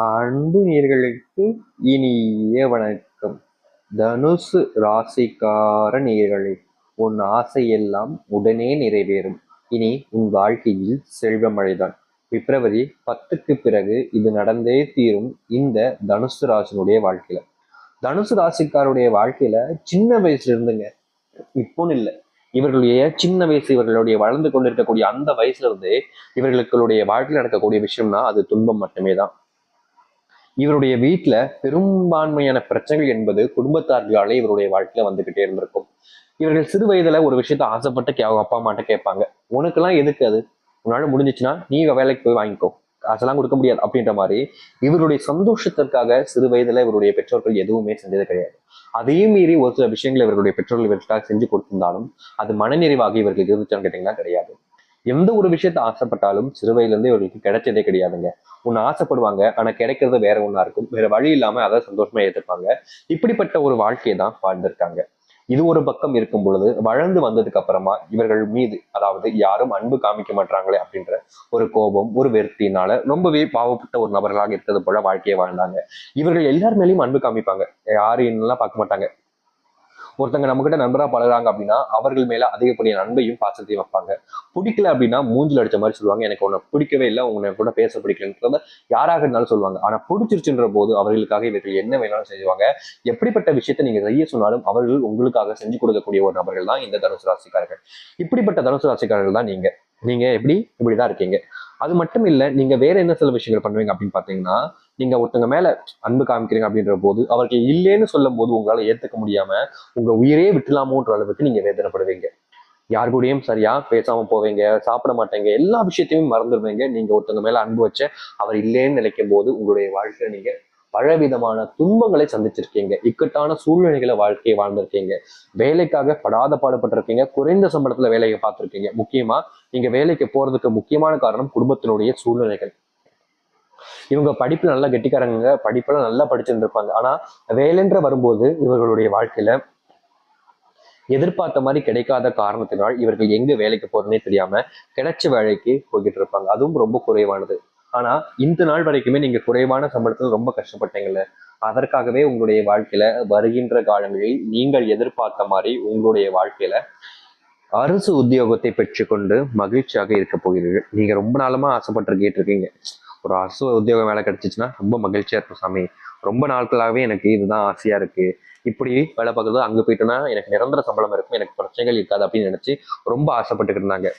அன்பு நேயர்களுக்கு இனிய வணக்கம். தனுசு ராசிக்கார நேயர்களே, உன் ஆசையெல்லாம் உடனே நிறைவேறும். இனி உன் வாழ்க்கையில் செல்வமழைதான். பிப்ரவரி 10க்கு பிறகு இது நடந்தே தீரும். இந்த தனுசு ராசினுடைய வாழ்க்கையில தனுசு ராசிக்காருடைய வாழ்க்கையில சின்ன வயசுல இருந்துங்க, இப்போன்னு இல்லை, இவர்களுடைய சின்ன வயசு, இவர்களுடைய வளர்ந்து கொண்டிருக்கக்கூடிய அந்த வயசுல இருந்தே இவர்களுடைய வாழ்க்கையில் நடக்கக்கூடிய விஷயம்னா அது துன்பம் மட்டுமே தான். இவருடைய வீட்டுல பெரும்பான்மையான பிரச்சனைகள் என்பது குடும்பத்தார்களாலே இவருடைய வாழ்க்கையில வந்துகிட்டே இருந்திருக்கும். இவர்கள் சிறு வயதுல ஒரு விஷயத்த ஆசைப்பட்டு அவங்க அப்பா அம்மாட்ட கேட்பாங்க, உனக்கெல்லாம் எதுக்கு அது, உன்னால முடிஞ்சிச்சுன்னா நீ வேலைக்கு போய் வாங்கிக்கோ, காசெல்லாம் கொடுக்க முடியாது அப்படின்ற மாதிரி இவருடைய சந்தோஷத்திற்காக சிறு வயதுல இவருடைய பெற்றோர்கள் எதுவுமே செஞ்சது கிடையாது. அதே மீறி ஒரு சில விஷயங்களை இவருடைய பெற்றோர்கள் இவர்களுக்காக செஞ்சு கொடுத்திருந்தாலும் அது மனநிறைவாக இவர்களுக்கு இருந்துச்சான்னு கேட்டீங்கன்னா கிடையாது. எந்த ஒரு விஷயத்த ஆசைப்பட்டாலும் சிறு வயதுல இருந்து இவர்களுக்கு கிடைச்சதே கிடையாதுங்க. ஒண்ணு ஆசைப்படுவாங்க, ஆனா கிடைக்கிறது வேற ஒண்ணா இருக்கும். வேற வழி இல்லாம அதை சந்தோஷமா ஏத்துப்பாங்க. இப்படிப்பட்ட ஒரு வாழ்க்கையை தான் வாழ்ந்திருக்காங்க. இது ஒரு பக்கம் இருக்கும் பொழுது, வளர்ந்து வந்ததுக்கு அப்புறமா இவர்கள் மீது, அதாவது யாரும் அன்பு காமிக்க மாட்டாங்களே அப்படின்ற ஒரு கோபம், ஒரு வெறுப்பினால ரொம்பவே பாவப்பட்ட ஒரு நபர்களாக இருக்கிறது போல வாழ்க்கையை வாழ்ந்தாங்க. இவர்கள் எல்லார் மேலேயும் அன்பு காமிப்பாங்க, யாரும் என்னெல்லாம் பார்க்க மாட்டாங்க. ஒருத்தங்க நம்ம கிட்ட நண்பரா பழகுறாங்க அப்படின்னா அவர்கள் மேல அதிகப்படியான அன்பையும் பாசத்தையும் வைப்பாங்க. பிடிக்கல அப்படின்னா மூஞ்சில் அடிச்ச மாதிரி சொல்லுவாங்க, எனக்கு உன்னை பிடிக்கவே இல்லை, உன்னை கூட பேச பிடிக்கலன்றத யாராக இருந்தாலும் சொல்லுவாங்க. ஆனா பிடிச்சிருச்சுன்ற போது அவர்களுக்காக இவர்கள் என்ன வேணாலும் செய்வாங்க. எப்படிப்பட்ட விஷயத்தை நீங்க செய்ய சொன்னாலும் அவர்கள் உங்களுக்காக செஞ்சு கொடுக்கக்கூடிய ஒரு நபர்கள் தான் இந்த தனுசு ராசிக்காரர்கள். இப்படிப்பட்ட தனுசு ராசிக்காரர்கள் தான் நீங்க. நீங்க இப்படிதான் இருக்கீங்க. அது மட்டும் இல்ல, நீங்க வேற என்ன சில விஷயங்கள் பண்ணுவீங்க அப்படின்னு பாத்தீங்கன்னா, நீங்க ஒருத்தங்க மேல அன்பு காமிக்கிறீங்க அப்படின்ற போது அவர்கள் இல்லைன்னு சொல்லும் போது உங்களால ஏத்துக்க முடியாம உங்க உயிரே விட்டுலாமோன்ற அளவுக்கு நீங்க வேதனைப்படுவீங்க. யார் கூடயும் சரியா பேசாம போவீங்க, சாப்பிட மாட்டீங்க, எல்லா விஷயத்தையும் மறந்துடுவீங்க. நீங்க ஒருத்தங்க மேல அன்பு வச்ச அவர் இல்லைன்னு நினைக்கும் போது உங்களுடைய வாழ்க்கையில நீங்க பலவிதமான துன்பங்களை சந்திச்சிருக்கீங்க. இக்கட்டான சூழ்நிலைகளை வாழ்க்கையை வாழ்ந்திருக்கீங்க. வேலைக்காக படாத பாடுபட்டிருக்கீங்க. குறைந்த சம்பளத்துல வேலையை பார்த்திருக்கீங்க. முக்கியமா நீங்க வேலைக்கு போறதுக்கு முக்கியமான காரணம் குடும்பத்தினுடைய சூழ்நிலைகள். இவங்க படிப்புல நல்லா கெட்டிக்காரங்க, படிப்பெல்லாம் நல்லா படிச்சிருந்திருப்பாங்க. ஆனா வேலைன்ற வரும்போது இவர்களுடைய வாழ்க்கையில எதிர்பார்த்த மாதிரி கிடைக்காத காரணத்தினால் இவர்கள் எங்க வேலைக்கு போறதுனே தெரியாம கிடைச்ச வேலைக்கு போய்கிட்டு இருப்பாங்க. அதுவும் ரொம்ப குறைவானது. ஆனா இந்த நாள் வரைக்குமே நீங்க குறைவான சம்பளத்துல ரொம்ப கஷ்டப்பட்டீங்கல்ல, அதற்காகவே உங்களுடைய வாழ்க்கையில வருகின்ற காலங்களில் நீங்கள் எதிர்பார்த்த மாதிரி உங்களுடைய வாழ்க்கையில அரசு உத்தியோகத்தை பெற்றுக்கொண்டு மகிழ்ச்சியாக இருக்க போகிறீர்கள். நீங்க ரொம்ப நாளமா ஆசைப்பட்டு இருக்கீங்க, ஒரு அரசு உத்தியோகம் வேலை கிடைச்சிச்சுன்னா ரொம்ப மகிழ்ச்சியா இருக்கும் சாமி, ரொம்ப நாட்களாகவே எனக்கு இதுதான் ஆசையா இருக்கு, இப்படி வேலை பார்க்கறது, அங்க போயிட்டோன்னா எனக்கு நிரந்தர சம்பளம் இருக்கும், எனக்கு பிரச்சனைகள் இருக்காது அப்படின்னு நினைச்சு ரொம்ப ஆசைப்பட்டுக்கிட்டு இருந்தாங்க.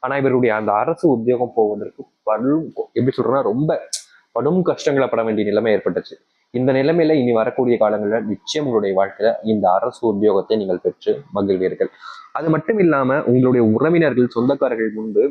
ஆனா இவருடைய அந்த அரசு உத்தியோகம் போவதற்கு படும், எப்படி சொல்றேன்னா, ரொம்ப கடும் கஷ்டங்களை பட வேண்டிய நிலைமை ஏற்பட்டுச்சு. இந்த நிலைமையில இனி வரக்கூடிய காலங்களில் நிச்சயம் உங்களுடைய வாழ்க்கையில இந்த அரசு உத்தியோகத்தை நீங்கள் பெற்று மகிழ்வீர்கள். அது மட்டும் இல்லாம உங்களுடைய உறவினர்கள், சொந்தக்காரர்கள் முன்பு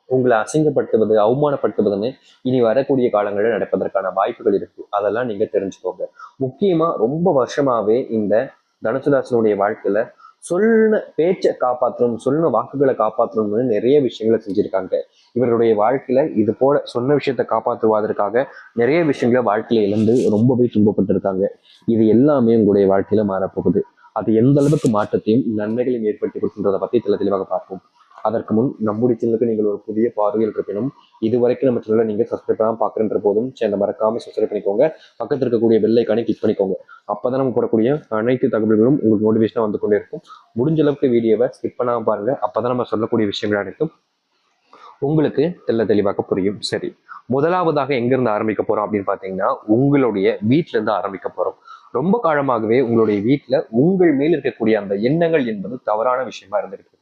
உங்களை அசிங்கப்படுத்துவது, அவமானப்படுத்துவதுன்னு இனி வரக்கூடிய காலங்களில் நடப்பதற்கான வாய்ப்புகள் இருக்கு. அதெல்லாம் நீங்க தெரிஞ்சுக்கோங்க. முக்கியமா ரொம்ப வருஷமாவே இந்த தனுசுராசனுடைய வாழ்க்கையில சொன்ன பேச்சை காப்பாற்றணும், சொன்ன வாக்குகளை காப்பாற்றணும்னு நிறைய விஷயங்களை செஞ்சிருக்காங்க. இவருடைய வாழ்க்கையில இது போல சொன்ன விஷயத்தை காப்பாற்றுவதற்காக நிறைய விஷயங்களை வாழ்க்கையில இழந்து ரொம்பவே துன்பப்பட்டிருக்காங்க. இது எல்லாமே உங்களுடைய வாழ்க்கையில மாறப்போகுது. அது எந்த அளவுக்கு மாற்றத்தையும் நன்மைகளையும் ஏற்படுத்தி கொடுக்கின்றதை பத்தி தெளிவாக பார்ப்போம். அதற்கு முன் நம்முடைய சேனலுக்கு நீங்கள் ஒரு புதிய பார்வையில் இருப்பினும் இதுவரைக்கும் நம்ம சேனலை நீங்க சப்ஸ்கிரைப் பண்ணாம பார்க்குற போதும் சேனலை மறக்காம சப்ஸ்கிரைப் பண்ணிக்கோங்க. பக்கத்தில் இருக்கக்கூடிய பெல் ஐக்கானை கிளிக் பண்ணிக்கோங்க. அப்பதான் நம்ம போடக்கூடிய அனைத்து தகவல்களும் உங்களுக்கு நோட்டிஃபிகேஷனா வந்து கொண்டே இருக்கும். முடிஞ்ச அளவுக்கு வீடியோவை ஸ்கிப் பண்ணாம பாருங்க. அப்பதான் நம்ம சொல்லக்கூடிய விஷயங்கள் அனைத்தும் உங்களுக்கு தெளிவாக புரியும். சரி, முதலாவதாக எங்கிருந்து ஆரம்பிக்க போறோம் அப்படின்னு பாத்தீங்கன்னா, உங்களுடைய வீட்டுல இருந்து ஆரம்பிக்க போறோம். ரொம்ப காலமாகவே உங்களுடைய வீட்டுல உங்கள் மேல் இருக்கக்கூடிய அந்த எண்ணங்கள் என்பது தவறான விஷயமா இருந்திருக்கு.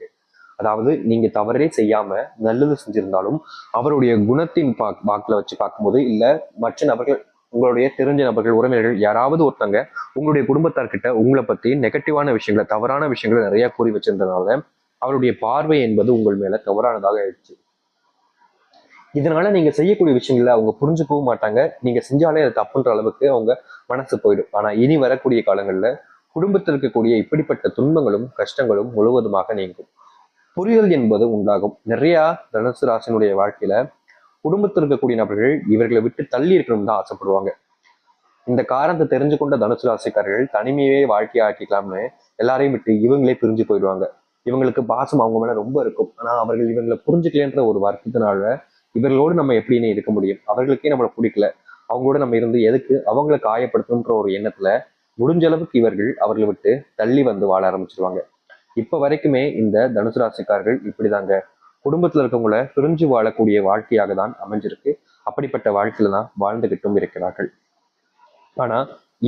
அதாவது நீங்க தவறே செய்யாம நல்லது செஞ்சிருந்தாலும் அவருடைய குணத்தின் வாக்குல வச்சு பார்க்கும்போது, இல்ல மற்ற நபர்கள், உங்களுடைய தெரிஞ்ச நபர்கள், உறவினர்கள் யாராவது ஒருத்தங்க உங்களுடைய குடும்பத்தார்கிட்ட உங்களை பத்தி நெகட்டிவான விஷயங்களை, தவறான விஷயங்களை நிறைய கூறி வச்சிருந்ததுனால அவருடைய பார்வை என்பது உங்கள் மேல தவறானதாக ஆயிடுச்சு. இதனால நீங்க செய்யக்கூடிய விஷயங்களை அவங்க புரிஞ்சுக்கவும் மாட்டாங்க. நீங்க செஞ்சாலே அது தப்புன்ற அளவுக்கு அவங்க மனசு போயிடும். ஆனா இனி வரக்கூடிய காலங்கள்ல குடும்பத்தில் இருக்கக்கூடிய இப்படிப்பட்ட துன்பங்களும் கஷ்டங்களும் முழுவதுமாக நீங்கும். புரிதல் என்பது உண்டாகும். நிறைய தனுசு ராசினுடைய வாழ்க்கையில குடும்பத்தில் இருக்கக்கூடிய நபர்கள் இவர்களை விட்டு தள்ளி இருக்கணும்னு தான் ஆசைப்படுவாங்க. இந்த காரணத்தை தெரிஞ்சு கொண்ட தனுசு ராசிக்காரர்கள் தனிமையே வாழ்க்கையை ஆக்கிக்கலாம்னு எல்லாரையும் விட்டு இவங்களே பிரிஞ்சு போயிடுவாங்க. இவங்களுக்கு பாசம் அவங்க மேல ரொம்ப இருக்கும். ஆனா அவர்கள் இவங்களை புரிஞ்சுக்கலன்ற ஒரு வருத்தத்தினால இவர்களோடு நம்ம எப்படின்னு இருக்க முடியும், அவர்களுக்கே நம்மளை பிடிக்கல, அவங்களோட நம்ம இருந்து எதுக்கு அவங்களை காயப்படுத்தணுன்ற ஒரு எண்ணத்துல முடிஞ்ச அளவுக்கு இவர்கள் அவர்களை விட்டு தள்ளி வந்து வாழ ஆரம்பிச்சிருவாங்க. இப்ப வரைக்குமே இந்த தனுசு ராசிக்காரர்கள் இப்படிதாங்க. குடும்பத்துல இருக்கவங்கள பிரிஞ்சு வாழக்கூடிய வாழ்க்கையாக தான் அமைஞ்சிருக்கு. அப்படிப்பட்ட வாழ்க்கையில தான் வாழ்ந்துகிட்டும் இருக்கிறார்கள். ஆனா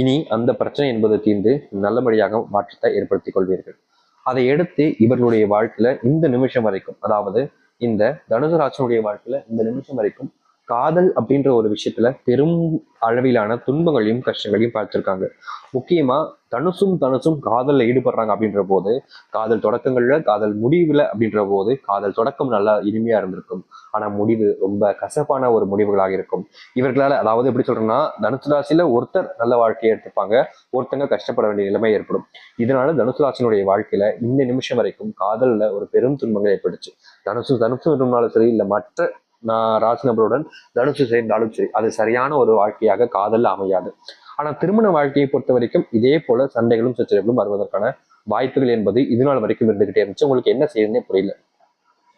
இனி அந்த பிரச்சனை என்பது தீர்ந்து நல்லபடியாக மாற்றத்தை ஏற்படுத்திக் கொள்வீர்கள். அதை எடுத்து இவர்களுடைய வாழ்க்கையில இந்த நிமிஷம் வரைக்கும், அதாவது இந்த தனுசு ராசினுடைய வாழ்க்கையில இந்த நிமிஷம் வரைக்கும் காதல் அப்படின்ற ஒரு விஷயத்துல பெரும் அளவிலான துன்பங்களையும் கஷ்டங்களையும் பார்த்திருக்காங்க. முக்கியமா தனுசும் காதல்ல ஈடுபடுறாங்க அப்படின்ற போது, காதல் தொடக்கங்கள்ல காதல் முடிவுல அப்படின்ற போது காதல் தொடக்கம் நல்லா இனிமையா இருந்திருக்கும். ஆனா முடிவு ரொம்ப கசப்பான ஒரு முடிவுகளாக இருக்கும். இவர்களால, அதாவது எப்படி சொல்றேன்னா, தனுசு ராசியில ஒருத்தர் நல்ல வாழ்க்கையை எடுத்துப்பாங்க, ஒருத்தங்க கஷ்டப்பட வேண்டிய நிலைமை ஏற்படும். இதனால தனுசு ராசினுடைய வாழ்க்கையில இந்த நிமிஷம் வரைக்கும் காதல்ல ஒரு பெரும் துன்பங்கள் ஏற்பட்டுச்சு. தனுசு இருந்தாலும் சரி, இல்ல மற்ற ராசி நபருடன் தனுசு சேர்ந்தாலும் சரி, அது சரியான ஒரு வாழ்க்கையாக காதல் அமையாது. ஆனா திருமண வாழ்க்கையை பொறுத்த வரைக்கும் இதே போல சண்டைகளும் சச்சரவுகளும் வருவதற்கான வாய்ப்புகள் என்பது இது நாள் வரைக்கும் இருந்துகிட்டே இருந்துச்சு. உங்களுக்கு என்ன செய்யுதுன்னே புரியல.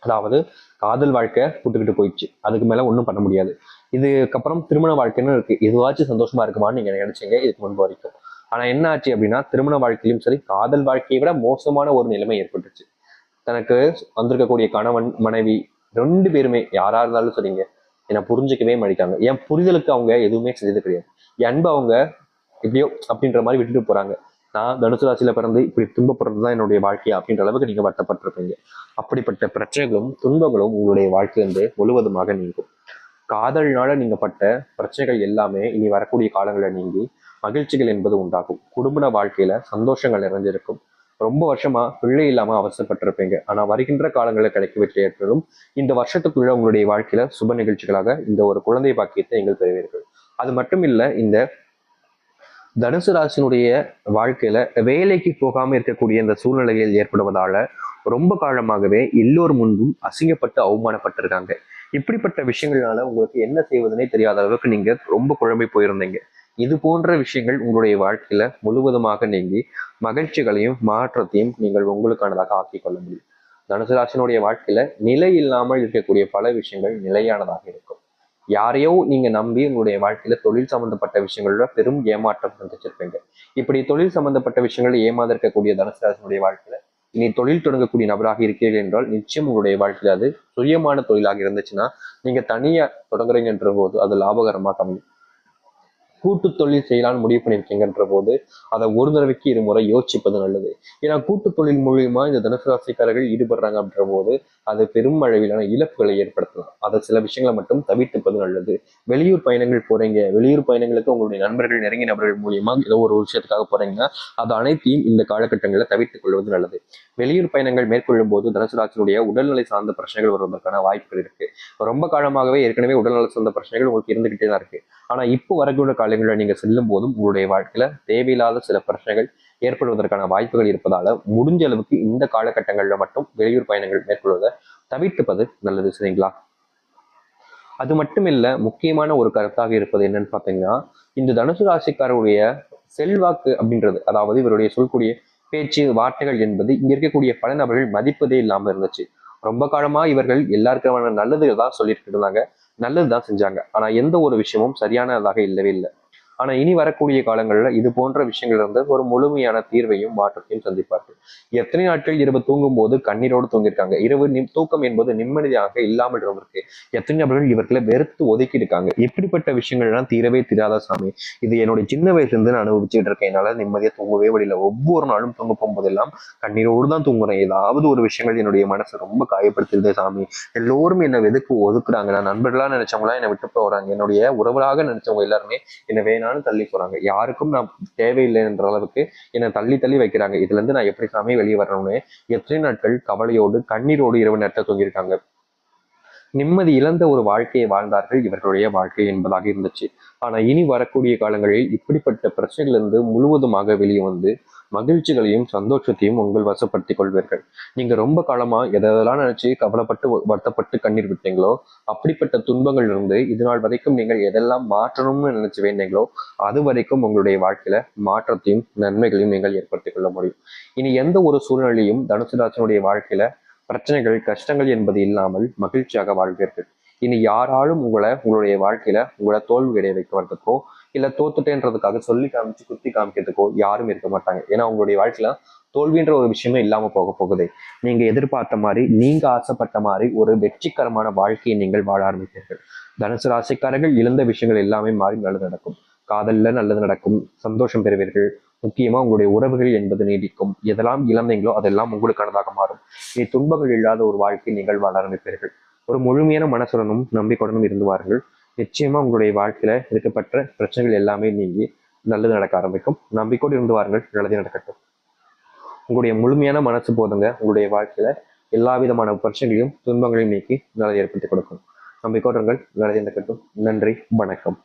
அதாவது காதல் வாழ்க்கை புட்டுக்கிட்டு போயிடுச்சு, அதுக்கு மேல ஒன்றும் பண்ண முடியாது. இதுக்கப்புறம் திருமண வாழ்க்கைன்னு இருக்கு, இதுவாச்சும் சந்தோஷமா இருக்குமான்னு நீங்க நினைச்சீங்க இதுக்கு முன்பு வரைக்கும். ஆனா என்ன ஆச்சு அப்படின்னா, திருமண வாழ்க்கையிலும் சரி காதல் வாழ்க்கையை விட மோசமான ஒரு நிலைமை ஏற்பட்டுச்சு. தனக்கு வந்திருக்கக்கூடிய கணவன் மனைவி 2 பேருமே யாரா இருந்தாலும் சரிங்க, என்னை புரிஞ்சுக்கவே மாட்டாங்க. என் புரிதலுக்கு அவங்க எதுவுமே செஞ்சது கிடையாது. என் அன்பு அவங்க எப்படியோ அப்படின்ற மாதிரி விட்டுட்டு போறாங்க. நான் தனுசு ராசியில பிறந்து இப்படி துன்பப்படுறதுதான் என்னுடைய வாழ்க்கையா அப்படின்ற அளவுக்கு நீங்க வருத்தப்பட்டிருப்பீங்க. அப்படிப்பட்ட பிரச்சனைகளும் துன்பங்களும் உங்களுடைய வாழ்க்கையிலிருந்து முழுவதுமாக நீங்கும். காதல்னால நீங்க பட்ட பிரச்சனைகள் எல்லாமே இனி வரக்கூடிய காலங்களில் நீங்கி மகிழ்ச்சிகள் என்பது உண்டாகும். குடும்ப வாழ்க்கையில சந்தோஷங்கள் நிறைஞ்சிருக்கும். ரொம்ப வருஷமா பிள்ளை இல்லாம அவசரப்பட்டிருப்பீங்க. ஆனா வருகின்ற காலங்களில் கிடைக்க வெற்றி ஏற்படும். இந்த வருஷத்துக்குள்ள உங்களுடைய வாழ்க்கையில சுப நிகழ்ச்சிகளாக இந்த ஒரு குழந்தை பாக்கியத்தை நீங்கள் பெறுவீர்கள். அது மட்டும் இல்ல, இந்த தனுசு ராசினுடைய வாழ்க்கையில வேலைக்கு போகாம இருக்கக்கூடிய இந்த சூழ்நிலைகள் ஏற்படுவதால ரொம்ப காலமாகவே எல்லோர் முன்பும் அசிங்கப்பட்டு அவமானப்பட்டிருக்காங்க. இப்படிப்பட்ட விஷயங்கள்னால உங்களுக்கு என்ன செய்வதுனே தெரியாத அளவுக்கு நீங்க ரொம்ப குழம்பி போயிருந்தீங்க. இது போன்ற விஷயங்கள் உங்களுடைய வாழ்க்கையில முழுவதுமாக நீங்கி மகிழ்ச்சிகளையும் மாற்றத்தையும் நீங்கள் உங்களுக்கானதாக ஆக்கிக் கொள்ள முடியும். தனுசு ராசினுடைய வாழ்க்கையில நிலை இல்லாமல் இருக்கக்கூடிய பல விஷயங்கள் நிலையானதாக இருக்கும். யாரையோ நீங்க நம்பி உங்களுடைய வாழ்க்கையில தொழில் சம்பந்தப்பட்ட விஷயங்களோட பெரும் ஏமாற்றம் சந்திச்சிருப்பீங்க. இப்படி தொழில் சம்பந்தப்பட்ட விஷயங்கள் ஏமாந்திருக்கக்கூடிய தனுசு ராசினுடைய வாழ்க்கையில இனி தொழில் தொடங்கக்கூடிய நபராக இருக்கிறீர்கள் என்றால் நிச்சயம் உங்களுடைய வாழ்க்கையில அது சுயமான தொழிலாக இருந்துச்சுன்னா, நீங்க தனியா தொடங்குறீங்கன்ற போது அது லாபகரமாக அமையும். கூட்டு தொழில் செய்யலாம்னு முடிவு பண்ணியிருக்கீங்கன்ற போது அதை ஒரு தடவைக்கு இருமுறை யோசிப்பது நல்லது. ஏன்னா கூட்டு தொழில் மூலியமா இந்த தனுசு ராசிக்காரர்கள் ஈடுபடுறாங்க அப்படின்ற போது அது பெரும் அளவிலான இழப்புகளை ஏற்படுத்தலாம். அதை சில விஷயங்களை மட்டும் தவிர்த்துப்பது நல்லது. வெளியூர் பயணங்கள் போறீங்க, வெளியூர் பயணங்களுக்கு உங்களுடைய நண்பர்கள் நெருங்கிய நபர்கள் மூலியமா ஏதோ ஒரு விஷயத்துக்காக போறீங்கன்னா அது அனைத்தையும் இந்த காலகட்டங்களில் தவிர்த்துக் கொள்வது நல்லது. வெளியூர் பயணங்கள் மேற்கொள்ளும் போது தனுசு ராசியுடைய உடல்நிலை சார்ந்த பிரச்சனைகள் வருவதற்கான வாய்ப்புகள் இருக்கு. ரொம்ப காலமாகவே ஏற்கனவே உடல்நல சார்ந்த பிரச்சனைகள் உங்களுக்கு இருந்துகிட்டே தான் இருக்கு. ஆனா இப்போ வரக்கூடிய காலங்களில் நீங்க செல்லும் போதும் உங்களுடைய வாழ்க்கையில தேவையில்லாத சில பிரச்சனைகள் ஏற்படுவதற்கான வாய்ப்புகள் இருப்பதால முடிஞ்ச அளவுக்கு இந்த காலகட்டங்கள்ல மட்டும் வெளியூர் பயணங்கள் மேற்கொள்வதை தவிர்த்துப்பது நல்லது. சரிங்களா? அது மட்டும் இல்ல, முக்கியமான ஒரு கருத்தாக இருப்பது என்னன்னு பாத்தீங்கன்னா, இந்த தனுசு ராசிக்காரருடைய செல்வாக்கு அப்படின்றது, அதாவது இவருடைய சொல்லக்கூடிய பேச்சு வார்த்தைகள் என்பது இங்க இருக்கக்கூடிய பல நபர்கள் மதிப்பதே இல்லாம இருந்துச்சு. ரொம்ப காலமா இவர்கள் எல்லாருக்கான நல்லது தான் சொல்லிட்டு இருந்தாங்க, நல்லதுதான் செஞ்சாங்க. ஆனா எந்த ஒரு விஷயமும் சரியானதாக இல்லவே இல்லை. ஆனா இனி வரக்கூடிய காலங்கள்ல இது போன்ற விஷயங்கள் இருந்து ஒரு முழுமையான தீர்வையும் மாற்றத்தையும் சந்திப்பார்கள். எத்தனை நாட்கள் இரவு தூங்கும் போது கண்ணீரோடு தூங்கியிருக்காங்க. இரவு தூக்கம் என்பது நிம்மதியாக இல்லாமல் இருந்திருக்கு. எத்தனை நபர்கள் இவர்களை வெறுத்து ஒதுக்கி இருக்காங்க. இப்படிப்பட்ட விஷயங்கள்லாம் தீரவே தீராத சாமி. இது என்னுடைய சின்ன வயசுல இருந்து நான் அனுபவிச்சுட்டு இருக்கேன். என்னால நிம்மதியா தூங்கவே வழியில. ஒவ்வொரு நாளும் தூங்க போகும்போதெல்லாம் கண்ணீரோடு தான் தூங்குறேன். ஏதாவது ஒரு விஷயங்கள் என்னுடைய மனசை ரொம்ப காயப்படுத்திருதே சாமி. எல்லோரும் என்னை வெதுக்கு ஒதுக்குறாங்க. நான் நண்பர்களா நினைச்சவங்களா என்னை விட்டு போறாங்க. என்னுடைய உறவுகளாக நினைச்சவங்க எல்லாருமே என்னை வேணாலும் தள்ளி போறாங்க. யாருக்கும் நான் தேவையில்லை என்ற அளவுக்கு என்னை தள்ளி தள்ளி வைக்கிறாங்க. இதுல இருந்து நான் எப்படி சாமி வெளியே வரணும்னு எத்தனை நாட்கள் கவலையோடு கண்ணீரோடு இரவு நேரத்தை தூங்கியிருக்காங்க. நிம்மதி இழந்த ஒரு வாழ்க்கையை வாழ்ந்தார்கள் இவர்களுடைய வாழ்க்கை என்பதாக இருந்துச்சு. ஆனா இனி வரக்கூடிய காலங்களில் இப்படிப்பட்ட பிரச்சனைகளிலிருந்து முழுவதுமாக வெளியே வந்து மகிழ்ச்சிகளையும் சந்தோஷத்தையும் உங்கள் வசப்படுத்திக் கொள்வீர்கள். நீங்க ரொம்ப காலமா எதெல்லாம் நினைச்சு கவலைப்பட்டு வருத்தப்பட்டு கண்ணீர் விட்டீங்களோ, அப்படிப்பட்ட துன்பங்கள் இருந்து இது நாள் வரைக்கும் நீங்கள் எதெல்லாம் மாற்றணும்னு நினைச்சு வேண்டீங்களோ அது வரைக்கும் உங்களுடைய வாழ்க்கையில மாற்றத்தையும் நன்மைகளையும் நீங்கள் ஏற்படுத்திக் கொள்ள முடியும். இனி எந்த ஒரு சூழ்நிலையும் தனுசு ராசினுடைய வாழ்க்கையில பிரச்சனைகள் கஷ்டங்கள் என்பது இல்லாமல் மகிழ்ச்சியாக வாழ்வீர்கள். இனி யாராலும் உங்களுடைய வாழ்க்கையில உங்களை தோல்வி அடைய வைக்கிறதுக்கோ இல்ல தோத்துட்டேன்றதுக்காக சொல்லி காமிச்சு குத்தி காமிக்கிறதுக்கோ யாரும் இருக்க மாட்டாங்க. ஏன்னா உங்களுடைய வாழ்க்கையில தோல்வின்ற ஒரு விஷயமே இல்லாம போக போகுது. நீங்க எதிர்பார்த்த மாதிரி, நீங்க ஆசைப்பட்ட மாதிரி ஒரு வெற்றிகரமான வாழ்க்கையை நீங்கள் வாழ ஆரம்பிப்பீர்கள். தனுசு ராசிக்காரர்கள் இழந்த விஷயங்கள் எல்லாமே மாறி நல்லது நடக்கும். காதல்ல நல்லது நடக்கும், சந்தோஷம் பெறுவீர்கள். முக்கியமா உங்களுடைய உறவுகள் என்பது நீடிக்கும். எதெல்லாம் இழந்தீங்களோ அதெல்லாம் உங்களுக்கானதாக மாறும். இனி துன்பங்கள் இல்லாத ஒரு வாழ்க்கை நீங்கள் வாழ ஆரம்பிப்பீர்கள். ஒரு முழுமையான மனசுடனும் நம்பிக்கையுடனும் இருந்து வாருங்கள். நிச்சயமா உங்களுடைய வாழ்க்கையில இருக்கப்பட்ட பிரச்சனைகள் எல்லாமே நீங்கி நல்லது நடக்க ஆரம்பிக்கும். நம்பிக்கையோடு இருந்து வாருங்கள், நல்லதே நடக்கட்டும். உங்களுடைய முழுமையான மனசு போதுங்க உங்களுடைய வாழ்க்கையில எல்லா விதமான பிரச்சனைகளையும் துன்பங்களையும் நீக்கி நல்லதை ஏற்படுத்தி கொடுக்கும். நம்பிக்கையோடு இருங்கள், நல்லதே நடக்கட்டும். நன்றி, வணக்கம்.